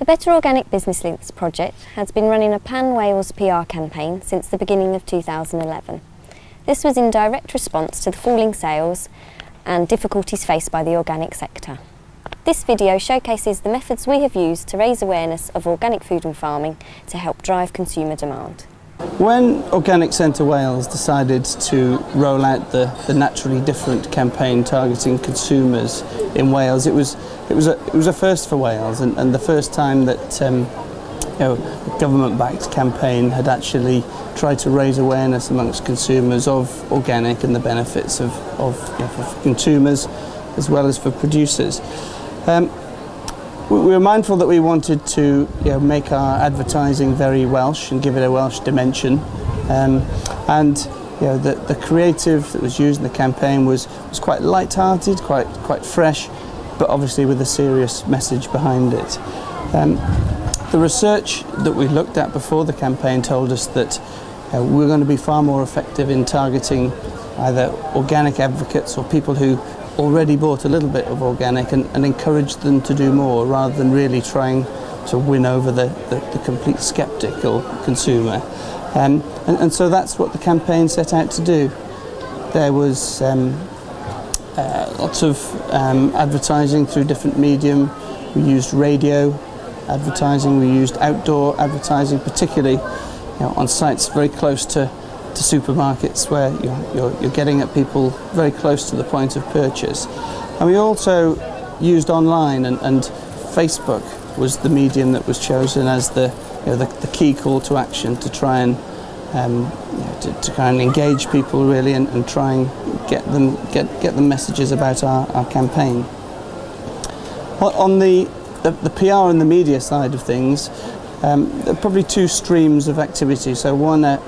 The Better Organic Business Links project has been running a pan-Wales PR campaign since the beginning of 2011. This was in direct response to the falling sales and difficulties faced by the organic sector. This video showcases the methods we have used to raise awareness of organic food and farming to help drive consumer demand. When Organic Centre Wales decided to roll out the Naturally Different campaign targeting consumers in Wales, it was a first for Wales, and the first time that a government-backed campaign had actually tried to raise awareness amongst consumers of organic and the benefits for consumers as well as for producers. We were mindful that we wanted to make our advertising very Welsh and give it a Welsh dimension, and the creative that was used in the campaign was quite light-hearted, quite fresh, but obviously with a serious message behind it. The research that we looked at before the campaign told us that we're going to be far more effective in targeting either organic advocates or people who already bought a little bit of organic and encourage them to do more, rather than really trying to win over the complete sceptical consumer. And so that's what the campaign set out to do. There was lots of advertising through different medium. We used radio advertising, we used outdoor advertising, particularly on sites very close to supermarkets where you're getting at people very close to the point of purchase. And we also used online, and Facebook was the medium that was chosen as the key call to action to try and to kind of engage people really and try and get them messages about our campaign. On the PR and the media side of things, there are probably two streams of activity. So one, a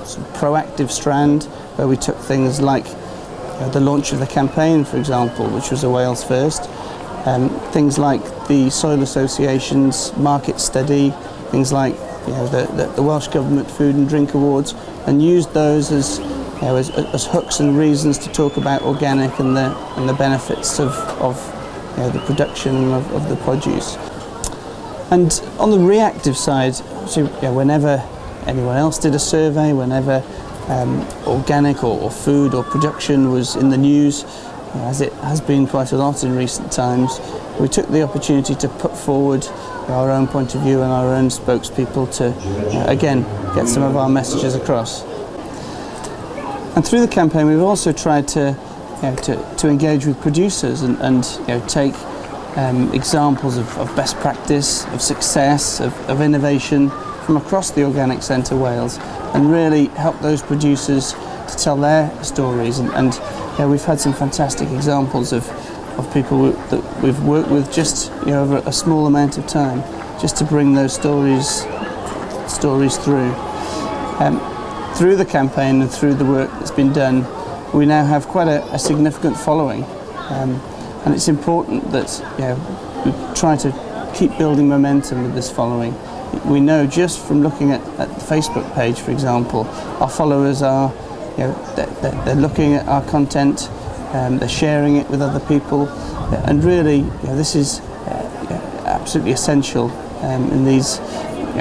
sort of proactive strand where we took things like the launch of the campaign, for example, which was a Wales first, things like the Soil Association's market study, things like the Welsh Government Food and Drink Awards, and used those as hooks and reasons to talk about organic and the benefits of the production of the produce. And on the reactive side, so whenever anyone else did a survey, whenever organic or food or production was in the news, as it has been quite a lot in recent times, we took the opportunity to put forward our own point of view and our own spokespeople to, again, get some of our messages across. And through the campaign, we've also tried to engage with producers and take examples of best practice, of success, of innovation from across the Organic Centre Wales, and really help those producers to tell their stories. And we've had some fantastic examples of people that we've worked with just over a small amount of time, just to bring those stories through. Through the campaign and through the work that's been done, we now have quite a significant following. And it's important that we try to keep building momentum with this following. We know just from looking at the Facebook page, for example, our followers are, they're looking at our content, they're sharing it with other people, and really, this is absolutely essential in these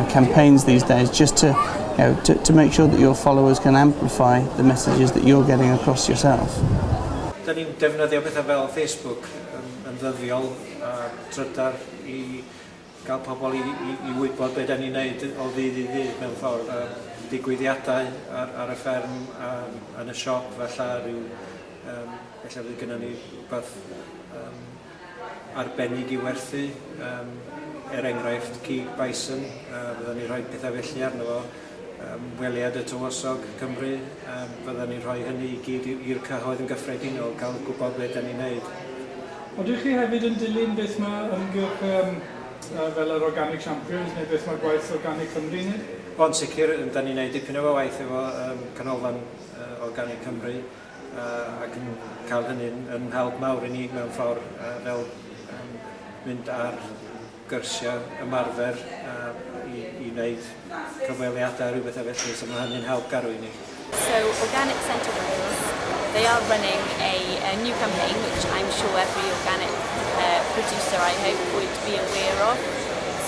campaigns these days, just to make sure that your followers can amplify the messages that you're getting across yourself. Da ni'n defnyddio pethau fel Facebook yn ddyddiol a trydar i gael pobl i wybod beth da ni'n neud o ddydd i ddydd mewn ffordd. Digwyddiadau ar y fferm, yn y siop, falle fydd gennym ni rhywbeth arbennig i werthu. Enghraifft cig bison, byddwn ni'n rhoi pethau felly arno fo. Weliad y tywysog Cymru, byddwn ni'n rhoi hynny i gyd i'r cyhoedd yn gyffredinol, gael gwybod beth da ni'n neud. Odych chi hefyd yn dilyn beth mae ymgyrch fel yr Organic Champions, neu beth mae gwaith Organic Cymru yn? O'n sicr, da ni'n neud dipyn o waith efo canolfan Organic Cymru, ac yn cael hynny yn help mawr i ni mewn ffordd fel mynd ar gyrsiau ymarfer i wneud cyfweliadau rhywbeth o felly, so mae hynny'n help garw i ni. So Organic Centre Wales, they are running a new campaign which I'm sure every organic producer I hope would be aware of.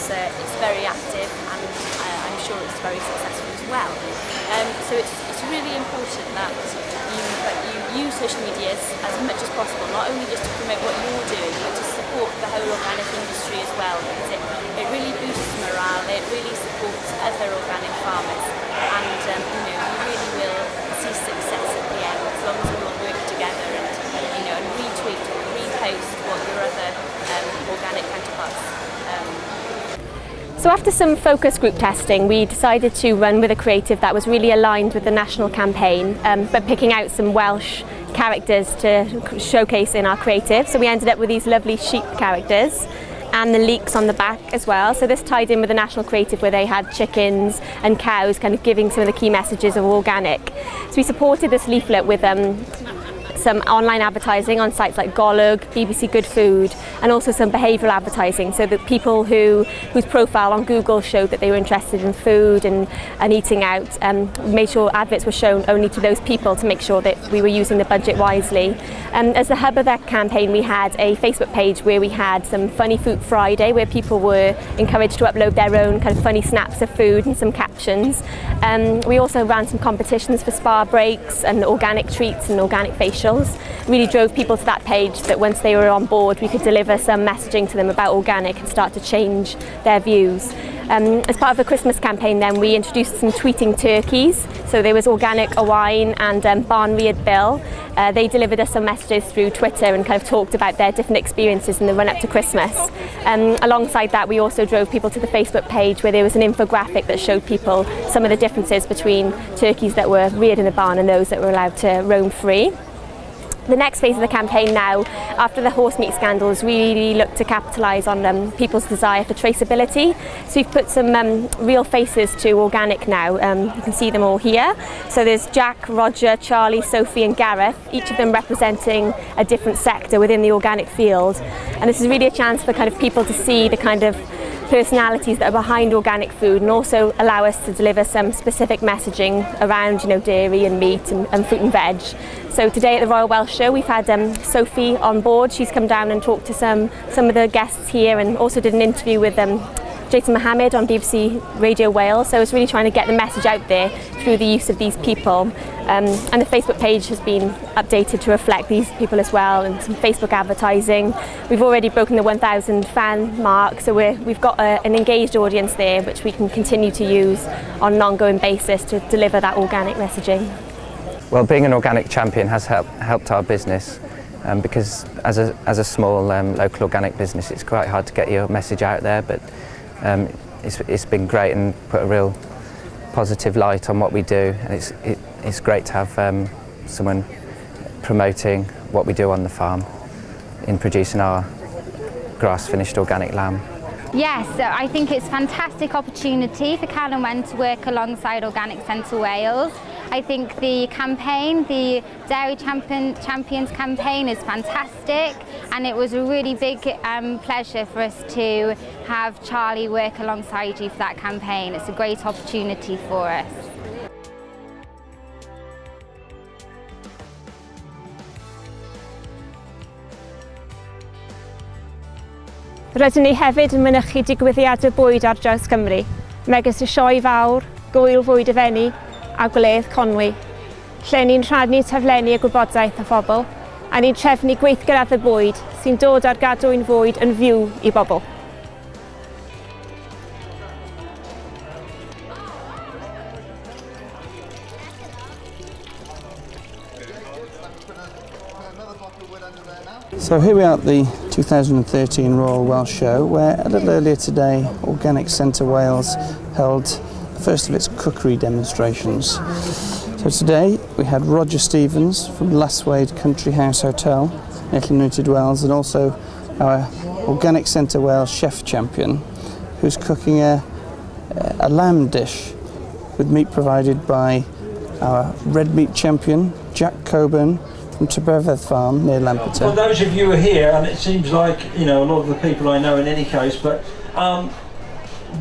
So it's very active, and I'm sure it's very successful as well. So it's really important that you use social media as much as possible, not only just to promote what you're doing, but to support the whole organic industry as well, because it really boosts morale, it really supports other organic farmers, and you really will see success at the end as long as we all work together and retweet or repost what your other organic counterparts. So after some focus group testing, we decided to run with a creative that was really aligned with the national campaign, but picking out some Welsh characters to showcase in our creative. So we ended up with these lovely sheep characters and the leeks on the back as well. So this tied in with the national creative where they had chickens and cows, kind of giving some of the key messages of organic. So we supported this leaflet with some online advertising on sites like Golwg, BBC Good Food, and also some behavioural advertising, so that people whose profile on Google showed that they were interested in food and eating out, made sure adverts were shown only to those people to make sure that we were using the budget wisely. As the hub of that campaign, we had a Facebook page where we had some Funny Food Friday, where people were encouraged to upload their own kind of funny snaps of food and some captions. We also ran some competitions for spa breaks and organic treats and organic facials. Really drove people to that page that once they were on board we could deliver some messaging to them about organic and start to change their views. As part of the Christmas campaign then we introduced some tweeting turkeys. So there was Organic Owain and Barn Reared Bill. They delivered us some messages through Twitter and kind of talked about their different experiences in the run up to Christmas. Alongside that we also drove people to the Facebook page where there was an infographic that showed people some of the differences between turkeys that were reared in the barn and those that were allowed to roam free. The next phase of the campaign now, after the horse meat scandals, really looked to capitalise on people's desire for traceability. So we've put some real faces to organic now. You can see them all here. So there's Jack, Roger, Charlie, Sophie and Gareth, each of them representing a different sector within the organic field. And this is really a chance for kind of people to see the kind of personalities that are behind organic food and also allow us to deliver some specific messaging around dairy and meat and fruit and veg. So today at the Royal Welsh Show we've had Sophie on board. She's come down and talked to some of the guests here and also did an interview with Jason Mohammed on BBC Radio Wales. So it's really trying to get the message out there through the use of these people. And the Facebook page has been updated to reflect these people as well, and some Facebook advertising. We've already broken the 1,000 fan mark, so we've got an engaged audience there which we can continue to use on an ongoing basis to deliver that organic messaging. Well, being an organic champion has helped our business because as a small local organic business it's quite hard to get your message out there, but it's been great and put a real positive light on what we do, and it's great to have someone promoting what we do on the farm in producing our grass-finished organic lamb. Yes, so I think it's a fantastic opportunity for Cal and Wen to work alongside Organic Centre Wales. I think the campaign, the Dairy Champions campaign is fantastic, and it was a really big pleasure for us to have Charlie work alongside you for that campaign. It's a great opportunity for us. Rydyn ni hefyd yn mynychu digwyddiadau bwyd ar draws Cymru, megis y sioe fawr, gwyl fwyd y fenni a gwledd Conwy, lle ni'n rhannu taflenni y gwybodaeth a phobl, a ni'n trefnu gweithgaradd y bwyd sy'n dod ar gadwyn fwyd yn fyw i bobl. So here we are at the 2013 Royal Welsh Show, where a little earlier today Organic Centre Wales held the first of its cookery demonstrations. So today we had Roger Stevens from Laswade Country House Hotel, Little United Wales, and also our Organic Centre Wales chef champion, who's cooking a lamb dish with meat provided by our red meat champion, Jack Cockburn, from Treberfedd farm near Lampeter. Well, those of you who are here, and it seems like a lot of the people I know in any case, but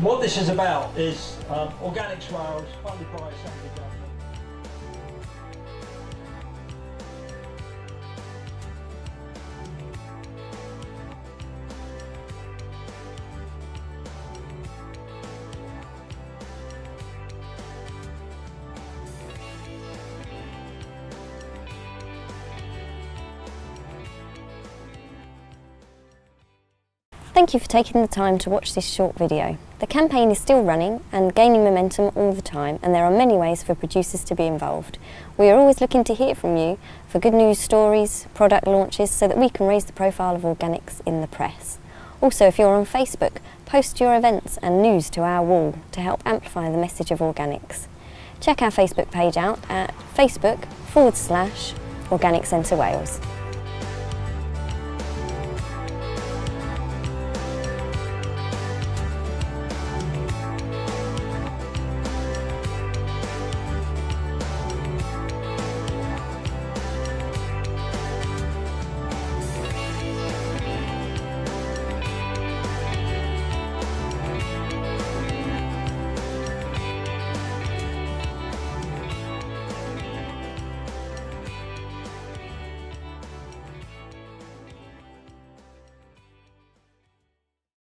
what this is about is Organics Wales, funded by Assembly Government. Thank you for taking the time to watch this short video. The campaign is still running and gaining momentum all the time, and there are many ways for producers to be involved. We are always looking to hear from you for good news stories, product launches, so that we can raise the profile of organics in the press. Also, if you're on Facebook, post your events and news to our wall to help amplify the message of organics. Check our Facebook page out at Facebook/Organic Centre Wales.